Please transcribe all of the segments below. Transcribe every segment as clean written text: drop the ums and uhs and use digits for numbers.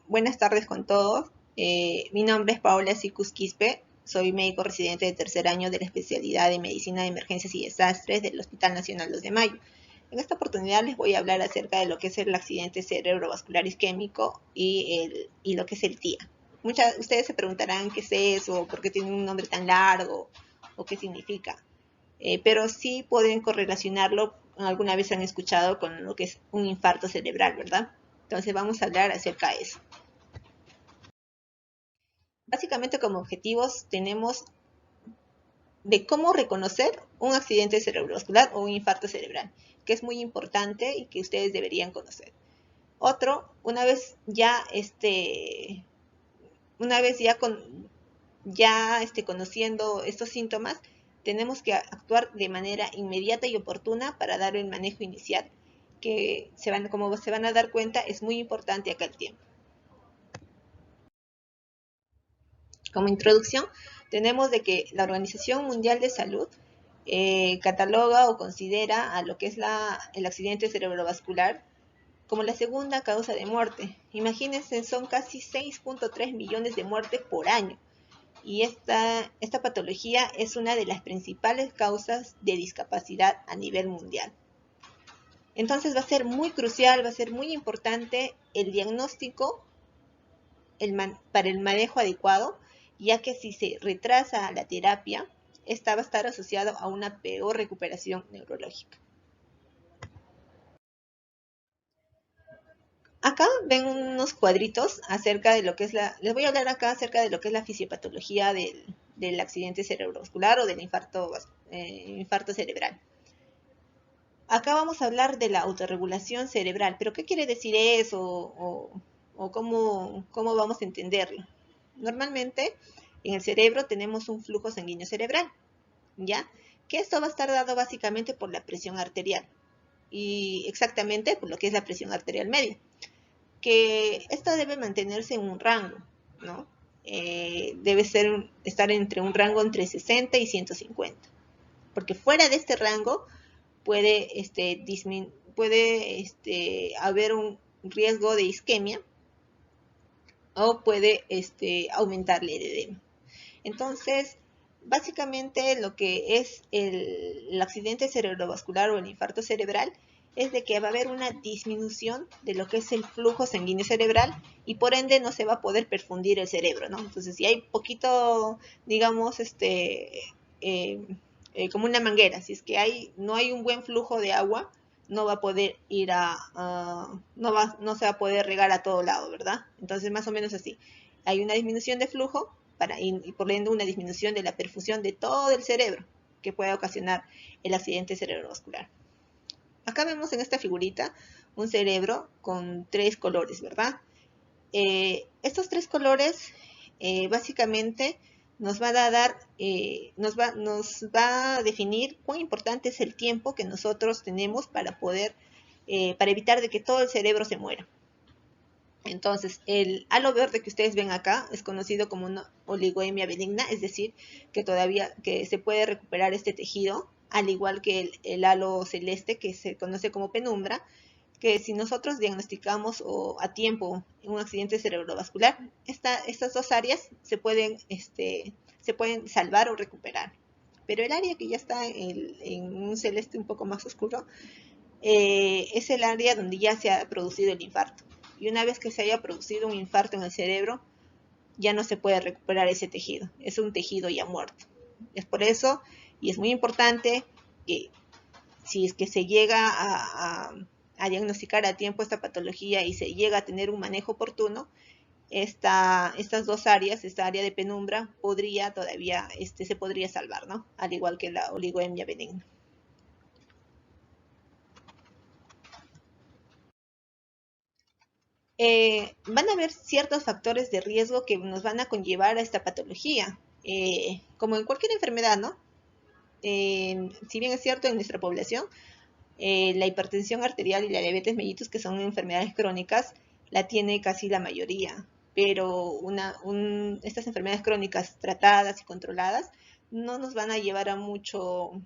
Buenas tardes con todos. Mi nombre es Paola Sicus Quispe. Soy médico residente de tercer año de la especialidad de Medicina de Emergencias y Desastres del Hospital Nacional 2 de Mayo. En esta oportunidad les voy a hablar acerca de lo que es el accidente cerebrovascular isquémico y lo que es el TIA. Ustedes se preguntarán qué es eso, por qué tiene un nombre tan largo o qué significa. Pero sí pueden correlacionarlo, alguna vez han escuchado con lo que es un infarto cerebral, ¿verdad? Entonces vamos a hablar acerca de eso. Básicamente como objetivos tenemos de cómo reconocer un accidente cerebrovascular o un infarto cerebral, que es muy importante y que ustedes deberían conocer. Otro, conociendo estos síntomas, tenemos que actuar de manera inmediata y oportuna para dar el manejo inicial, que como se van a dar cuenta, es muy importante acá el tiempo. Como introducción, tenemos de que la Organización Mundial de Salud cataloga o considera a lo que es el accidente cerebrovascular como la segunda causa de muerte. Imagínense, son casi 6.3 millones de muertes por año. Y esta patología es una de las principales causas de discapacidad a nivel mundial. Entonces va a ser muy crucial, va a ser muy importante el diagnóstico para el manejo adecuado, ya que si se retrasa la terapia, esta va a estar asociada a una peor recuperación neurológica. Acá ven unos cuadritos acerca de lo que es les voy a hablar acá acerca de lo que es la fisiopatología del accidente cerebrovascular o del infarto cerebral. Acá vamos a hablar de la autorregulación cerebral, pero ¿qué quiere decir eso o cómo vamos a entenderlo? Normalmente en el cerebro tenemos un flujo sanguíneo cerebral, ¿ya? Que esto va a estar dado básicamente por la presión arterial y exactamente por lo que es la presión arterial media, que esto debe mantenerse en un rango, ¿no? Debe estar entre un rango entre 60 y 150, porque fuera de este rango puede haber un riesgo de isquemia o puede aumentarle el edema. Entonces, básicamente lo que es el accidente cerebrovascular o el infarto cerebral es de que va a haber una disminución de lo que es el flujo sanguíneo cerebral y por ende no se va a poder perfundir el cerebro, ¿no? Entonces, si hay poquito, digamos, como una manguera, si es que no hay un buen flujo de agua, no va a poder no se va a poder regar a todo lado, ¿verdad? Entonces, más o menos así. Hay una disminución de flujo y por ende una disminución de la perfusión de todo el cerebro que puede ocasionar el accidente cerebrovascular. Acá vemos en esta figurita un cerebro con tres colores, ¿verdad? Estos tres colores básicamente nos va a dar, nos va a definir cuán importante es el tiempo que nosotros tenemos para evitar de que todo el cerebro se muera. Entonces, el halo verde que ustedes ven acá es conocido como una oligoemia benigna, es decir, que se puede recuperar este tejido, al igual que el halo celeste que se conoce como penumbra, que si nosotros diagnosticamos a tiempo un accidente cerebrovascular, estas dos áreas se pueden salvar o recuperar. Pero el área que ya está en un celeste un poco más oscuro es el área donde ya se ha producido el infarto. Y una vez que se haya producido un infarto en el cerebro, ya no se puede recuperar ese tejido. Es un tejido ya muerto. Es por eso, y es muy importante, que si es que se llega a diagnosticar a tiempo esta patología y se llega a tener un manejo oportuno, estas dos áreas, esta área de penumbra, se podría salvar, ¿no? Al igual que la oligoemia benigna. Van a haber ciertos factores de riesgo que nos van a conllevar a esta patología, como en cualquier enfermedad, ¿no? Si bien es cierto en nuestra población, la hipertensión arterial y la diabetes mellitus, que son enfermedades crónicas, la tiene casi la mayoría, pero estas enfermedades crónicas tratadas y controladas no nos van a llevar a mucho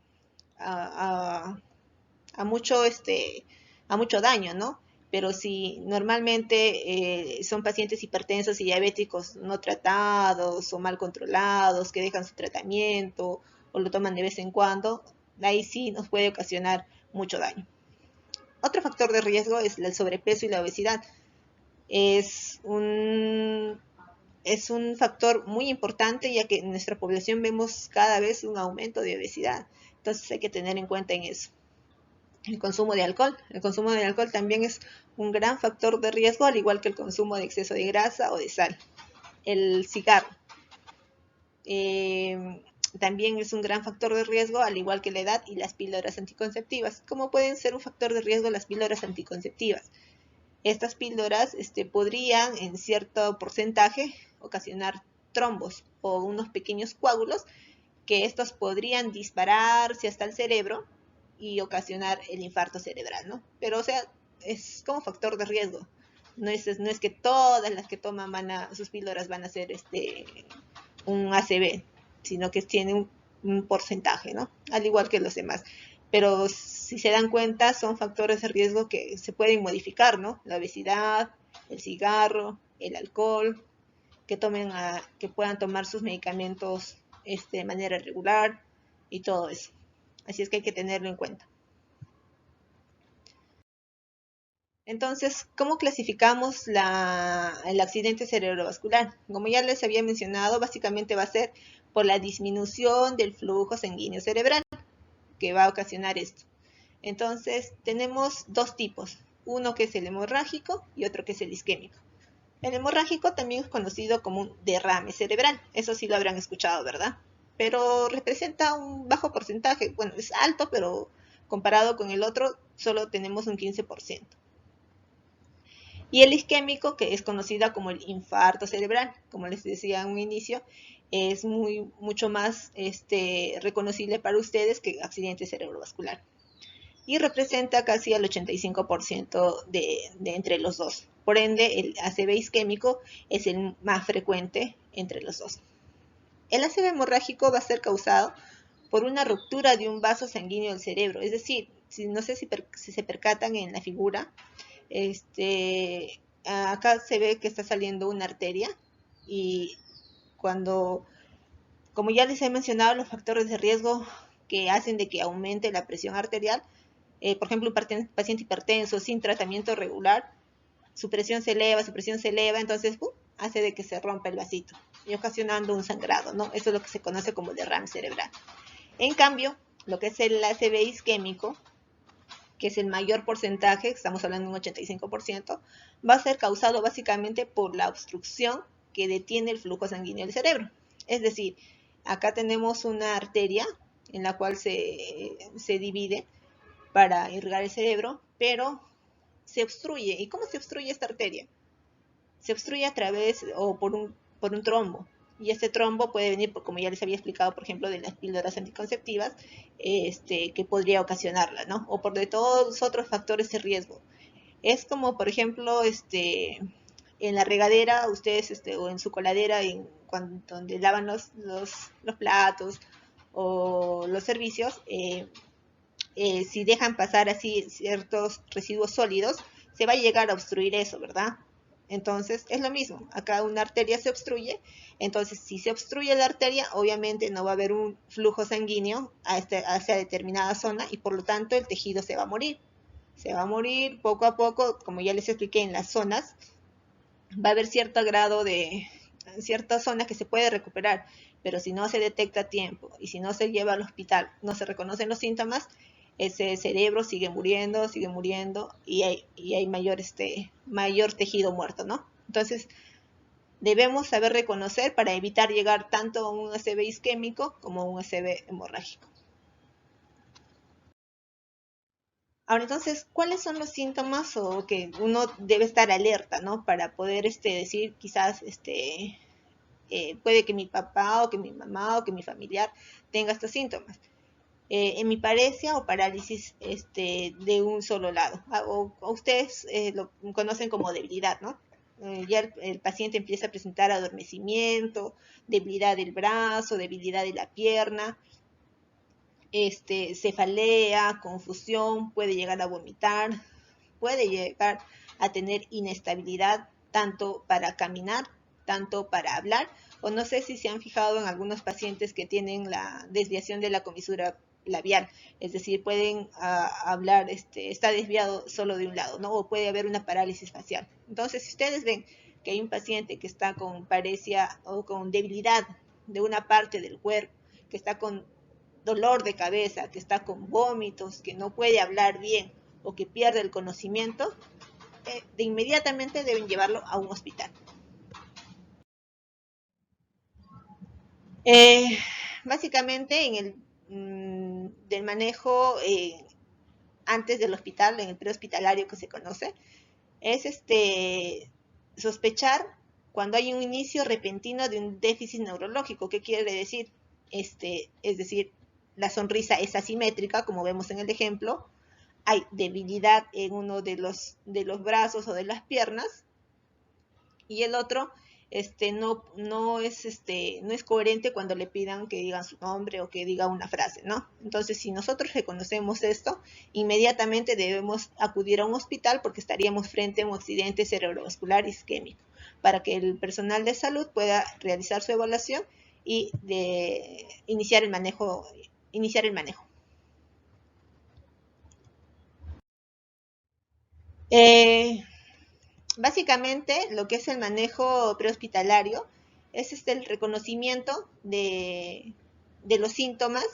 daño, ¿no? pero si normalmente son pacientes hipertensos y diabéticos no tratados o mal controlados, que dejan su tratamiento o lo toman de vez en cuando, ahí sí nos puede ocasionar mucho daño. Otro factor de riesgo es el sobrepeso y la obesidad. Es un factor muy importante, ya que en nuestra población vemos cada vez un aumento de obesidad. Entonces hay que tener en cuenta en eso. El consumo de alcohol. El consumo de alcohol también es un gran factor de riesgo, al igual que el consumo de exceso de grasa o de sal. El cigarro. También es un gran factor de riesgo, al igual que la edad y las píldoras anticonceptivas. ¿Cómo pueden ser un factor de riesgo las píldoras anticonceptivas? Estas píldoras podrían, en cierto porcentaje, ocasionar trombos o unos pequeños coágulos, que estos podrían dispararse hasta el cerebro y ocasionar el infarto cerebral, ¿no? Pero, o sea, es como factor de riesgo. No es que todas las que toman sus píldoras van a ser un ACV, sino que tiene un porcentaje, ¿no? Al igual que los demás. Pero si se dan cuenta, son factores de riesgo que se pueden modificar, ¿no? La obesidad, el cigarro, el alcohol, que puedan tomar sus medicamentos de manera regular y todo eso. Así es que hay que tenerlo en cuenta. Entonces, ¿cómo clasificamos el accidente cerebrovascular? Como ya les había mencionado, básicamente va a ser por la disminución del flujo sanguíneo cerebral que va a ocasionar esto. Entonces, tenemos dos tipos, uno que es el hemorrágico y otro que es el isquémico. El hemorrágico también es conocido como un derrame cerebral, eso sí lo habrán escuchado, ¿verdad? Pero representa un bajo porcentaje, bueno, es alto, pero comparado con el otro, solo tenemos un 15%. Y el isquémico, que es conocida como el infarto cerebral, como les decía en un inicio, es mucho más reconocible para ustedes que accidente cerebrovascular. Y representa casi el 85% de entre los dos. Por ende, el ACV isquémico es el más frecuente entre los dos. El ACV hemorrágico va a ser causado por una ruptura de un vaso sanguíneo del cerebro. Es decir, no sé si se percatan en la figura, acá se ve que está saliendo una arteria y como ya les he mencionado, los factores de riesgo que hacen de que aumente la presión arterial, por ejemplo, un paciente hipertenso sin tratamiento regular, su presión se eleva, entonces hace de que se rompa el vasito y ocasionando un sangrado, ¿no? Eso es lo que se conoce como derrame cerebral. En cambio, lo que es el ACV isquémico, que es el mayor porcentaje, estamos hablando de un 85%, va a ser causado básicamente por la obstrucción que detiene el flujo sanguíneo del cerebro. Es decir, acá tenemos una arteria en la cual se divide para irrigar el cerebro, pero se obstruye. ¿Y cómo se obstruye esta arteria? Se obstruye a través o por un trombo. Y este trombo puede venir, como ya les había explicado, por ejemplo, de las píldoras anticonceptivas, que podría ocasionarla, ¿no? O por de todos los otros factores de riesgo. Es como, por ejemplo, en la regadera, ustedes, o en su coladera, donde lavan los platos o los servicios, si dejan pasar así ciertos residuos sólidos, se va a llegar a obstruir eso, ¿verdad? Entonces, es lo mismo. Acá una arteria se obstruye. Entonces, si se obstruye la arteria, obviamente no va a haber un flujo sanguíneo hacia determinada zona y por lo tanto el tejido se va a morir. Se va a morir poco a poco, como ya les expliqué en las zonas. Va a haber cierto grado de ciertas zonas que se puede recuperar, pero si no se detecta a tiempo y si no se lleva al hospital, no se reconocen los síntomas, ese cerebro sigue muriendo y hay mayor tejido muerto, ¿no? Entonces, debemos saber reconocer para evitar llegar tanto a un ACV isquémico como a un ACV hemorrágico. Ahora, entonces, ¿cuáles son los síntomas o que uno debe estar alerta, ¿no? Para poder decir, quizás, puede que mi papá o que mi mamá o que mi familiar tenga estos síntomas. Hemiparesia o parálisis de un solo lado. O ustedes lo conocen como debilidad, ¿no? Ya el paciente empieza a presentar adormecimiento, debilidad del brazo, debilidad de la pierna, cefalea, confusión, puede llegar a vomitar, puede llegar a tener inestabilidad tanto para caminar, tanto para hablar, o no sé si se han fijado en algunos pacientes que tienen la desviación de la comisura labial, es decir, pueden hablar, está desviado solo de un lado, ¿no? O puede haber una parálisis facial. Entonces, si ustedes ven que hay un paciente que está con paresia o con debilidad de una parte del cuerpo, que está con dolor de cabeza, que está con vómitos, que no puede hablar bien o que pierde el conocimiento, de inmediatamente deben llevarlo a un hospital. Eh, Básicamente en el del manejo antes del hospital, en el prehospitalario que se conoce, es sospechar cuando hay un inicio repentino de un déficit neurológico. ¿Qué quiere decir? Es decir, la sonrisa es asimétrica, como vemos en el ejemplo, hay debilidad en uno de los brazos o de las piernas, y el otro no es coherente cuando le pidan que digan su nombre o que diga una frase, ¿no? Entonces, si nosotros reconocemos esto, inmediatamente debemos acudir a un hospital porque estaríamos frente a un accidente cerebrovascular isquémico, para que el personal de salud pueda realizar su evaluación y iniciar el manejo. Eh, Básicamente, lo que es el manejo prehospitalario es el reconocimiento de los síntomas,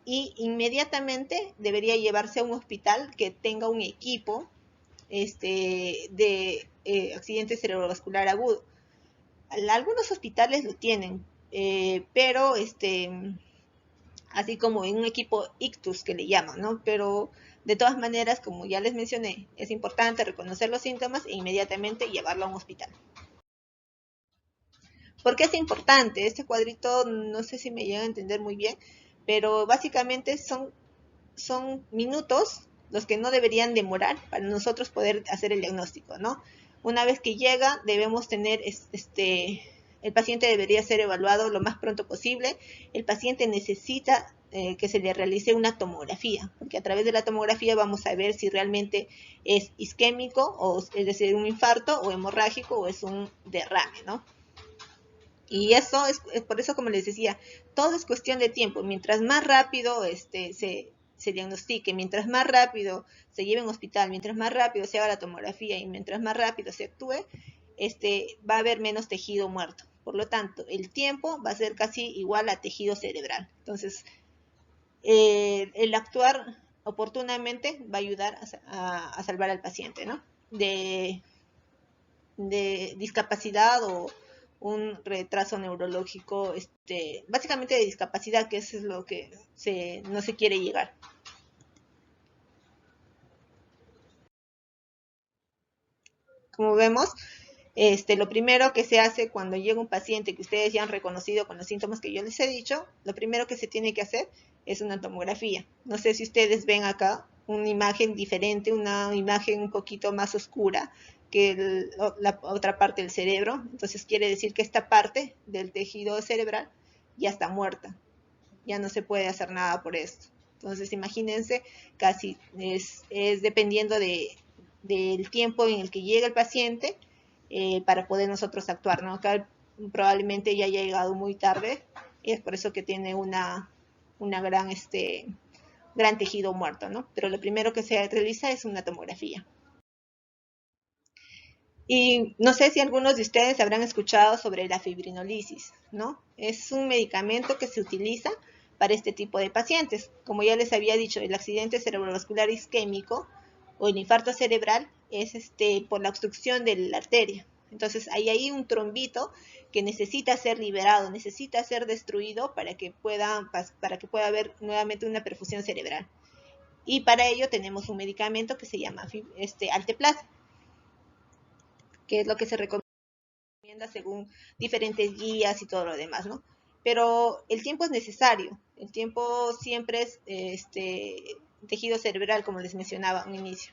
y inmediatamente debería llevarse a un hospital que tenga un equipo de accidente cerebrovascular agudo. Algunos hospitales lo tienen, pero así como en un equipo ictus que le llaman, ¿no? Pero de todas maneras, como ya les mencioné, es importante reconocer los síntomas e inmediatamente llevarlo a un hospital. ¿Por qué es importante? Este cuadrito no sé si me llega a entender muy bien, pero básicamente son minutos los que no deberían demorar para nosotros poder hacer el diagnóstico, ¿no? Una vez que llega, debemos tener el paciente debería ser evaluado lo más pronto posible. El paciente necesita que se le realice una tomografía, porque a través de la tomografía vamos a ver si realmente es isquémico, o es decir, un infarto, o hemorrágico, o es un derrame, ¿no? Y eso es por eso, como les decía, todo es cuestión de tiempo. Mientras más rápido se diagnostique, mientras más rápido se lleve a un hospital, mientras más rápido se haga la tomografía y mientras más rápido se actúe, va a haber menos tejido muerto. Por lo tanto, el tiempo va a ser casi igual a tejido cerebral. Entonces, el actuar oportunamente va a ayudar a salvar al paciente, ¿no? De discapacidad o un retraso neurológico, básicamente de discapacidad, que eso es lo que no se quiere llegar. Como vemos, lo primero que se hace cuando llega un paciente que ustedes ya han reconocido con los síntomas que yo les he dicho, lo primero que se tiene que hacer es una tomografía. No sé si ustedes ven acá una imagen diferente, una imagen un poquito más oscura que la otra parte del cerebro. Entonces quiere decir que esta parte del tejido cerebral ya está muerta, ya no se puede hacer nada por esto. Entonces imagínense, casi es dependiendo del tiempo en el que llega el paciente, para poder nosotros actuar, ¿no? Acá probablemente ya haya llegado muy tarde, y es por eso que tiene una gran tejido muerto, ¿no? Pero lo primero que se realiza es una tomografía. Y no sé si algunos de ustedes habrán escuchado sobre la fibrinolisis, ¿no? Es un medicamento que se utiliza para este tipo de pacientes. Como ya les había dicho, el accidente cerebrovascular isquémico o el infarto cerebral es por la obstrucción de la arteria. Entonces hay ahí un trombito que necesita ser liberado, necesita ser destruido para que pueda haber nuevamente una perfusión cerebral. Y para ello tenemos un medicamento que se llama Alteplast, que es lo que se recomienda según diferentes guías y todo lo demás, ¿no? Pero el tiempo es necesario, el tiempo siempre es tejido cerebral, como les mencionaba al inicio.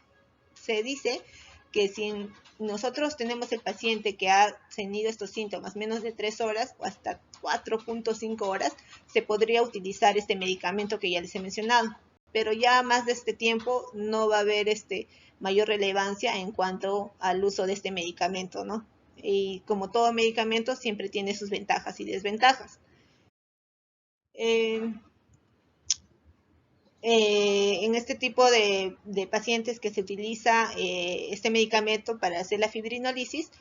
Se dice que si nosotros tenemos el paciente que ha tenido estos síntomas menos de 3 horas o hasta 4.5 horas, se podría utilizar este medicamento que ya les he mencionado. pero ya más de este tiempo no va a haber mayor relevancia en cuanto al uso de este medicamento, ¿no? Y como todo medicamento siempre tiene sus ventajas y desventajas. Eh, en este tipo de pacientes que se utiliza este medicamento para hacer la fibrinolisis,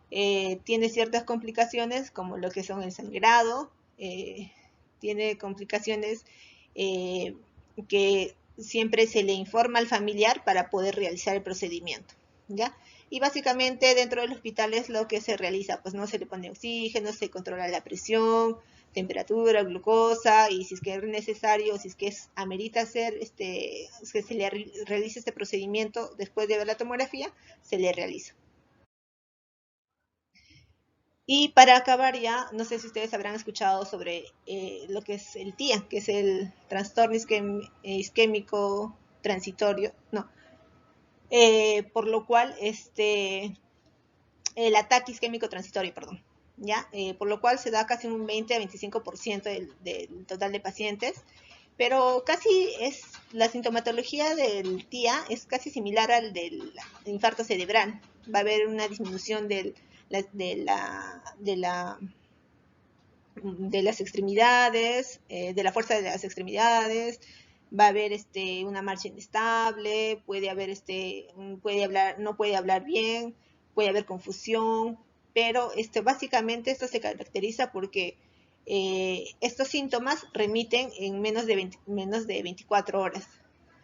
tiene ciertas complicaciones como lo que son el sangrado, tiene complicaciones eh, que siempre se le informa al familiar para poder realizar el procedimiento, ¿ya? Y básicamente dentro del hospital es lo que se realiza, pues no se le pone oxígeno, se controla la presión, temperatura, glucosa, y si es que es necesario, si es que amerita hacer que se le realice este procedimiento después de ver la tomografía, se le realiza. Y para acabar ya, no sé si ustedes habrán escuchado sobre lo que es el TIA, que es el trastorno isquémico transitorio, no, por lo cual el ataque isquémico transitorio, perdón, ¿ya? Por lo cual se da casi un 20 a 25% del total de pacientes, pero casi es la sintomatología del TIA es casi similar al del infarto cerebral. Va a haber una disminución de las extremidades, de la fuerza de las extremidades, va a haber una marcha inestable, puede haber no puede hablar bien, puede haber confusión, pero básicamente esto se caracteriza porque estos síntomas remiten en menos de 24 horas.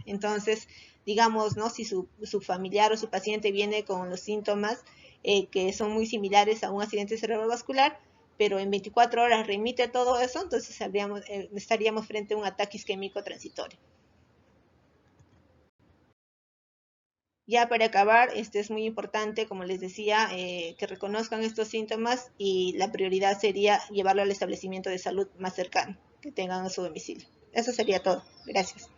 Entonces, digamos, ¿no? Si su familiar o su paciente viene con los síntomas que son muy similares a un accidente cerebrovascular, pero en 24 horas remite todo eso, entonces estaríamos frente a un ataque isquémico transitorio. Ya para acabar, es muy importante, como les decía, que reconozcan estos síntomas y la prioridad sería llevarlo al establecimiento de salud más cercano, que tengan a su domicilio. Eso sería todo. Gracias.